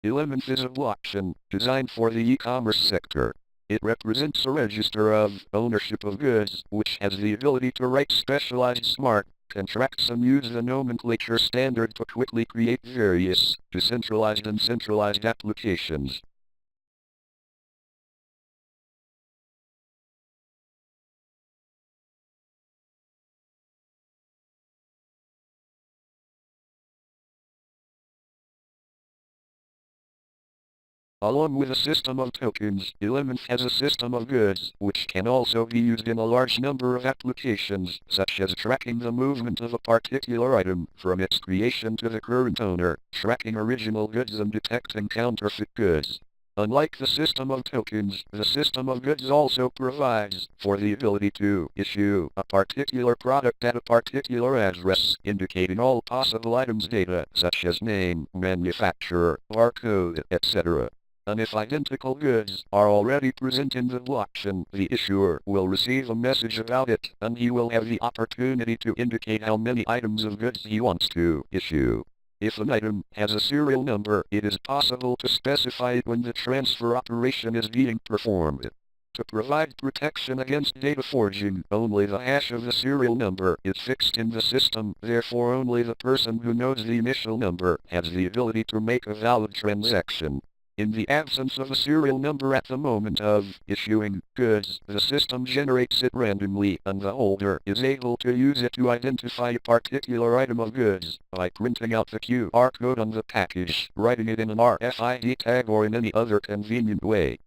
Elementh is a blockchain designed for the e-commerce sector. It represents a register of ownership of goods, which has the ability to write specialized smart contracts and use the nomenclature standard to quickly create various decentralized and centralized applications. Along with a system of tokens, Elementh has a system of goods, which can also be used in a large number of applications, such as tracking the movement of a particular item from its creation to the current owner, tracking original goods and detecting counterfeit goods. Unlike the system of tokens, the system of goods also provides for the ability to issue a particular product at a particular address, indicating all possible items data, such as name, manufacturer, barcode, etc. And if identical goods are already present in the blockchain, the issuer will receive a message about it, and he will have the opportunity to indicate how many items of goods he wants to issue. If an item has a serial number, it is possible to specify it when the transfer operation is being performed. To provide protection against data forging, only the hash of the serial number is fixed in the system, therefore only the person who knows the initial number has the ability to make a valid transaction. In the absence of a serial number at the moment of issuing goods, the system generates it randomly, and the holder is able to use it to identify a particular item of goods by printing out the QR code on the package, writing it in an RFID tag or in any other convenient way.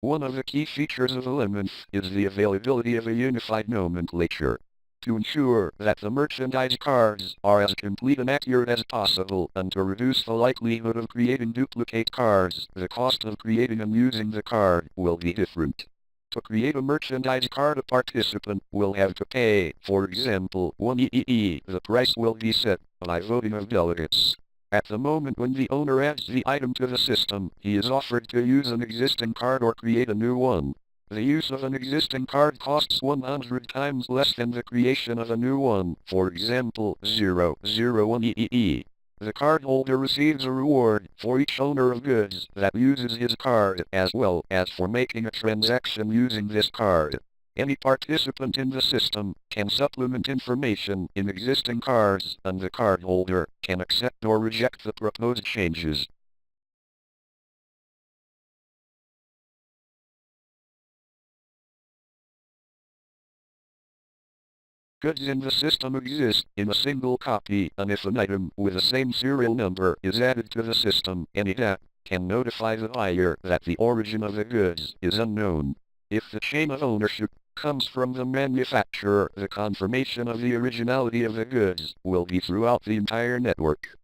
One of the key features of Elementh is the availability of a unified nomenclature. To ensure that the merchandise cards are as complete and accurate as possible, and to reduce the likelihood of creating duplicate cards, the cost of creating and using the card will be different. To create a merchandise card, a participant will have to pay, for example, 1 EEE. The price will be set by voting of delegates. At the moment when the owner adds the item to the system, he is offered to use an existing card or create a new one. The use of an existing card costs 100 times less than the creation of a new one, for example, 001 EEE. The cardholder receives a reward for each owner of goods that uses his card, as well as for making a transaction using this card. Any participant in the system can supplement information in existing cards, and the cardholder can accept or reject the proposed changes. Goods in the system exist in a single copy, and if an item with the same serial number is added to the system, any app can notify the buyer that the origin of the goods is unknown. If the chain of ownership comes from the manufacturer, the confirmation of the originality of the goods will be throughout the entire network.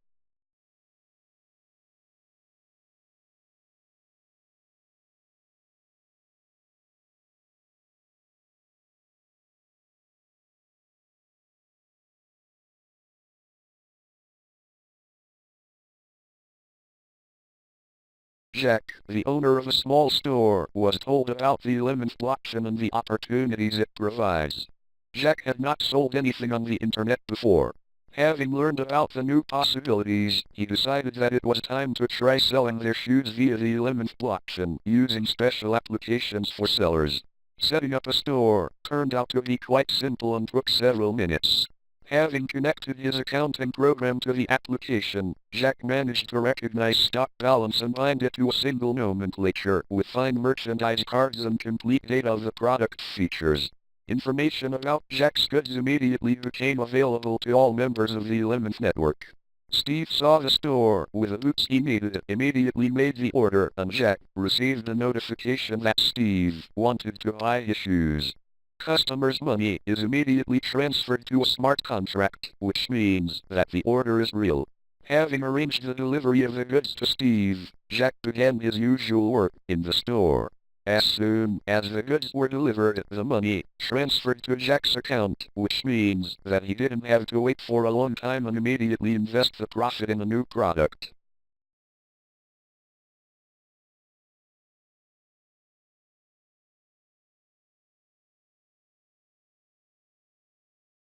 Jack, the owner of a small store, was told about the Elementh blockchain and the opportunities it provides. Jack had not sold anything on the internet before. Having learned about the new possibilities, he decided that it was time to try selling their shoes via the Elementh blockchain, using special applications for sellers. Setting up a store turned out to be quite simple and took several minutes. Having connected his accounting program to the application, Jack managed to recognize stock balance and bind it to a single nomenclature with fine merchandise cards and complete data of the product features. Information about Jack's goods immediately became available to all members of the Elementh network. Steve saw the store with the boots he needed, immediately made the order, and Jack received a notification that Steve wanted to buy his shoes. Customer's money is immediately transferred to a smart contract, which means that the order is real. Having arranged the delivery of the goods to Steve, Jack began his usual work in the store. As soon as the goods were delivered, the money transferred to Jack's account, which means that he didn't have to wait for a long time and immediately invest the profit in a new product.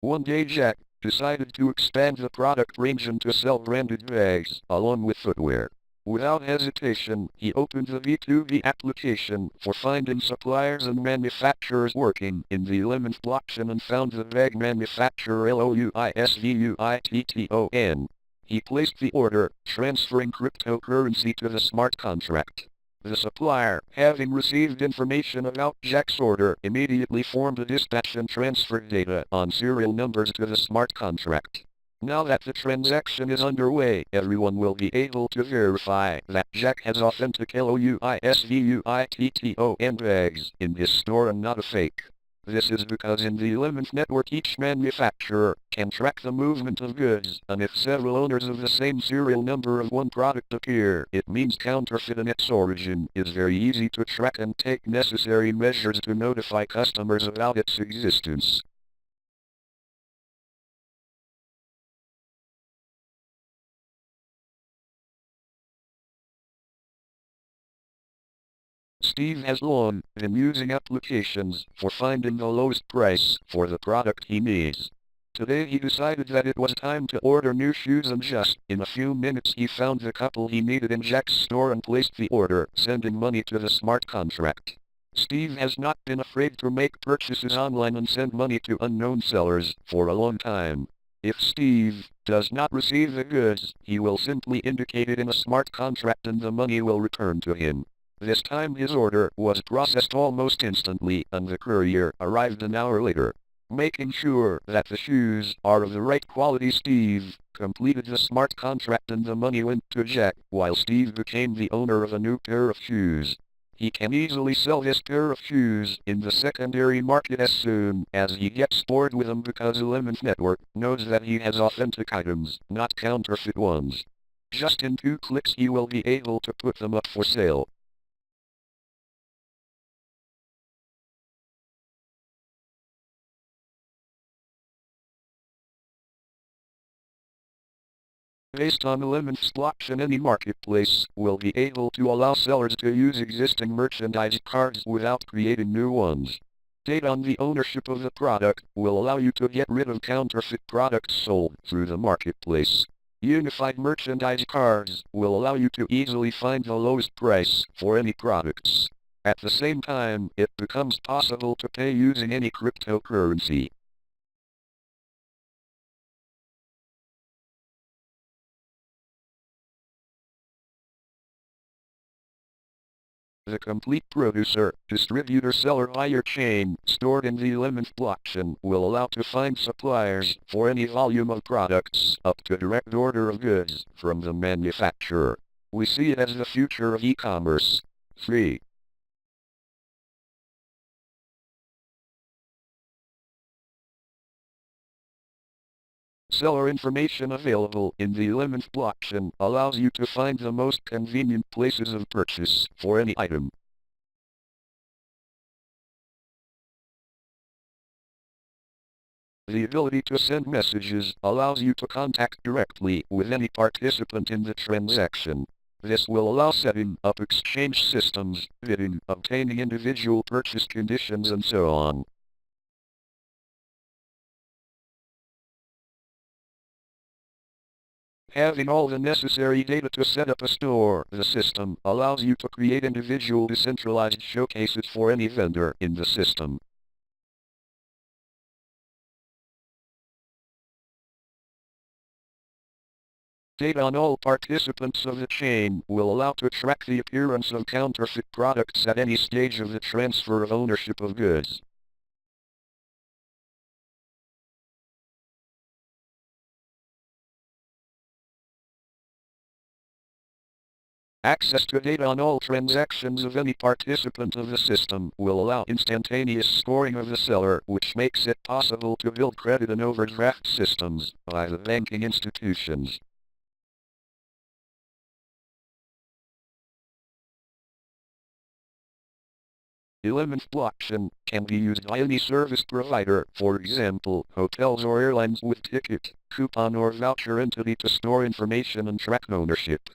One day Jack decided to expand the product range and to sell branded bags, along with footwear. Without hesitation, he opened the V2V application for finding suppliers and manufacturers working in the Elementh blockchain and found the bag manufacturer Louisvuitton. He placed the order, transferring cryptocurrency to the smart contract. The supplier, having received information about Jack's order, immediately formed a dispatch and transferred data on serial numbers to the smart contract. Now that the transaction is underway, everyone will be able to verify that Jack has authentic Louisvuitton bags in his store and not a fake. This is because in the Elementh network each manufacturer can track the movement of goods, and if several owners of the same serial number of one product appear, it means counterfeit in its origin is very easy to track and take necessary measures to notify customers about its existence. Steve has long been using applications for finding the lowest price for the product he needs. Today he decided that it was time to order new shoes and just in a few minutes he found the couple he needed in Jack's store and placed the order, sending money to the smart contract. Steve has not been afraid to make purchases online and send money to unknown sellers for a long time. If Steve does not receive the goods, he will simply indicate it in a smart contract and the money will return to him. This time his order was processed almost instantly and the courier arrived an hour later. Making sure that the shoes are of the right quality, Steve completed the smart contract and the money went to Jack, while Steve became the owner of a new pair of shoes. He can easily sell this pair of shoes in the secondary market as soon as he gets bored with them because Elementh Network knows that he has authentic items, not counterfeit ones. Just in 2 clicks he will be able to put them up for sale. Based on Elementh's blockchain, any marketplace will be able to allow sellers to use existing merchandise cards without creating new ones. Data on the ownership of the product will allow you to get rid of counterfeit products sold through the marketplace. Unified merchandise cards will allow you to easily find the lowest price for any products. At the same time, it becomes possible to pay using any cryptocurrency. The complete producer-distributor-seller buyer chain stored in the Elementh blockchain will allow to find suppliers for any volume of products up to direct order of goods from the manufacturer. We see it as the future of e-commerce. 3. Seller information available in the Elementh blockchain allows you to find the most convenient places of purchase for any item. The ability to send messages allows you to contact directly with any participant in the transaction. This will allow setting up exchange systems, bidding, obtaining individual purchase conditions and so on. Having all the necessary data to set up a store, the system allows you to create individual decentralized showcases for any vendor in the system. Data on all participants of the chain will allow to track the appearance of counterfeit products at any stage of the transfer of ownership of goods. Access to data on all transactions of any participant of the system will allow instantaneous scoring of the seller, which makes it possible to build credit and overdraft systems by the banking institutions. Elementh blockchain can be used by any service provider, for example, hotels or airlines with ticket, coupon or voucher entity to store information and track ownership.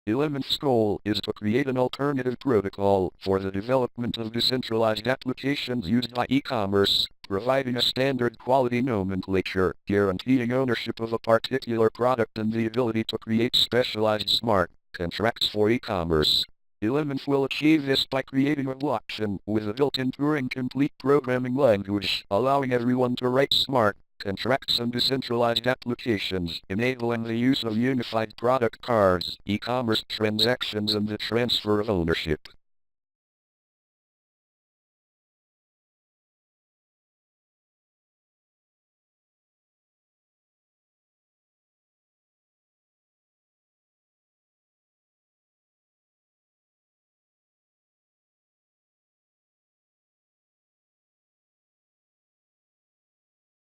Elementh's goal is to create an alternative protocol for the development of decentralized applications used by e-commerce, providing a standard quality nomenclature, guaranteeing ownership of a particular product and the ability to create specialized smart contracts for e-commerce. Elementh will achieve this by creating a blockchain with a built-in Turing-complete programming language, allowing everyone to write smart contracts and decentralized applications, enabling the use of unified product cards, e-commerce transactions and the transfer of ownership.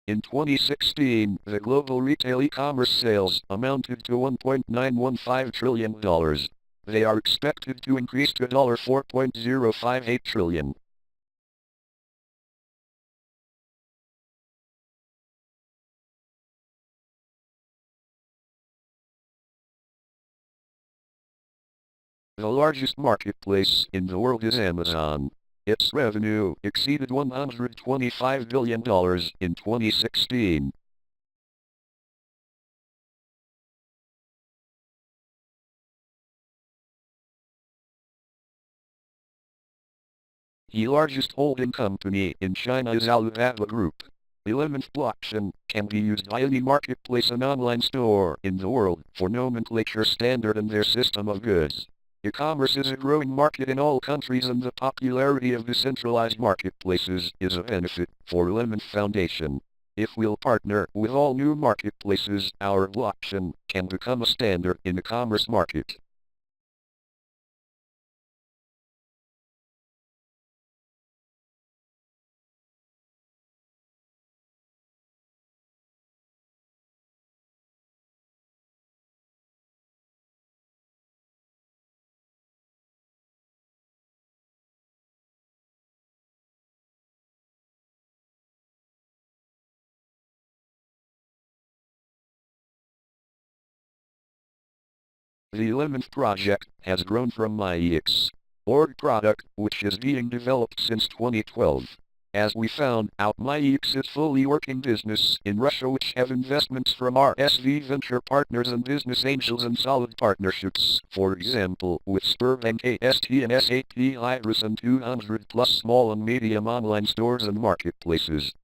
In 2016, the global retail e-commerce sales amounted to $1.915 trillion. They are expected to increase to $4.058 trillion. The largest marketplace in the world is Amazon. Its revenue exceeded $125 billion in 2016. The largest holding company in China is Alibaba Group. Elementh blockchain can be used by any marketplace and online store in the world for nomenclature standard and their system of goods. E-commerce is a growing market in all countries and the popularity of decentralized marketplaces is a benefit for Elementh Foundation. If we'll partner with all new marketplaces, our blockchain can become a standard in the commerce market. The Elementh project has grown from MyEX.org product, which is being developed since 2012. As we found out, MyEX is fully working business in Russia which have investments from RSV venture partners and business angels and solid partnerships, for example, with Sberbank AST and SAP Hybris and 200 plus small and medium online stores and marketplaces.